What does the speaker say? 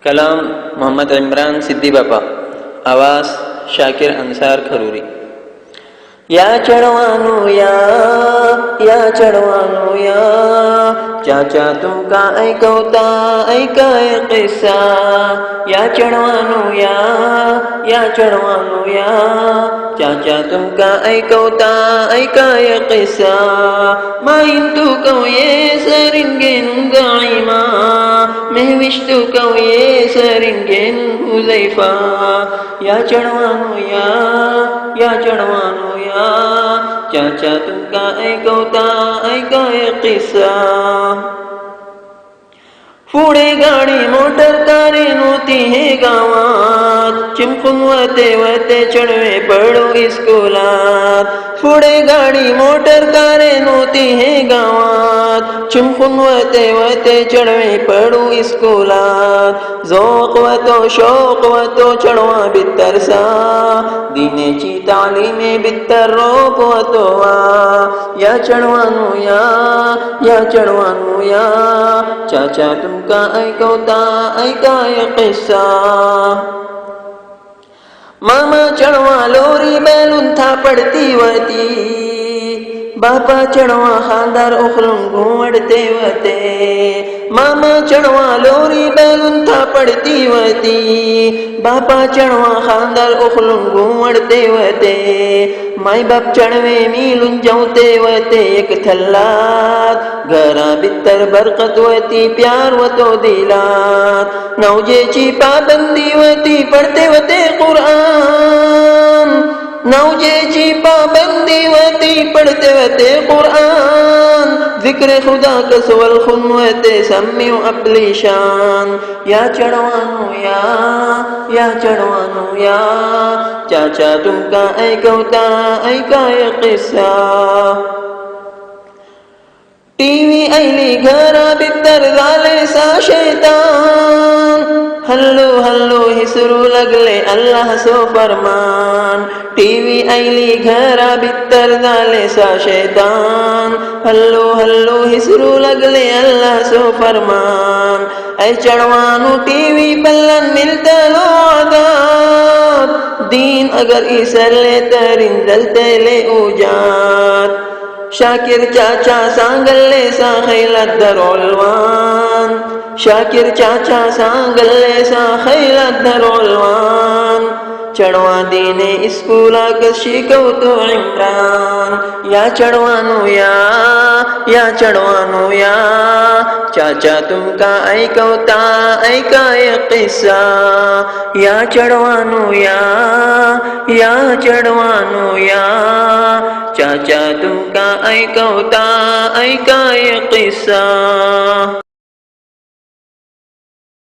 कलाम मोहम्मद इमरान सिद्दी बापा, आवाज शाकिर अंसार खरुरी। या चढवानो या चढवानो या, चाचा तुमका ऐकवता ऐकाय किस्सा। या चढवानो या चढवानो या, चाचा तुमका ऐकवता ऐकाय किस्सा। माइन तू कवये सरिंगेन दाइमा, महविश तू कवये सरिंगेन हुजैफा। या चढवानो या चढवानो या, चाचा तुमका ऐकवता ऐकाय किस्सा। पुढे गाडी मोटर कारे नव्हती हे गावात, चिमकून वते चढवे पडू इस्कुलात। पुढे गाडी मोटर कारे नव्हती हे गावात, चिमकून वते चढवे पडू इस्कुलात। झोक वतो शौक वतो चढवा बित्तरसा, दीनेची तालीमे बित्तर रोप वतो वा। या चढवानो या चढवानो या, चाचा तुमका ऐकवता ऐकाय किस्सा। मामा चढवा लोरी बैलून थापडती वती, बापा चढवा खानदार उखलून घुमडते वते। मामा चढवा लोरी बैलून थापडती वती, बापा चढवा खानदार उखलून घुमडते वते। माई बाप चढवे मिलून जेवते वते एक थल्लात, घरा बित्तर बरकत वती प्यार वतो दिलात। नवजेची पाबंदी वती पडते वते कुरान, नवजेची पाबंदी वती पडते वते कुरान। जिक्र खुदा कसवल खुनवते सम्मियो अपली शान। या चढवानो या चढवानो या, चाचा तुमका ऐकवता ऐकाय किस्सा। टीव्ही आयली घरा भितर झाले सा शैतान, हल्लो हल्लो हिसरू लागले अल्लाह सो फरमान। टीव्ही आयली घरा भितर झाले सा शैतान, हल्लो हल्लो हिसरू लागले अल्लाह सो फरमान। ऐ चढवानो टीव्ही पल्लन मिलतलो आदाब, दीन अगर इसरले तरीन जलतेले उजाद। शाकिर चाचा सांगल्ले सा खैलात दरोलवान, शाकिर चाचा सांगल्ले सा खैलात दरोलवान। चढवा दीने इस्कुलाक शिकवतो इम्रान। या चढवानो या चढवानो या, चाचा तुमका ऐकवता ऐकाय किस्सा। या चढवानो या चढवानो या, चाचा तुमका ऐकवता ऐकाय किस्सा।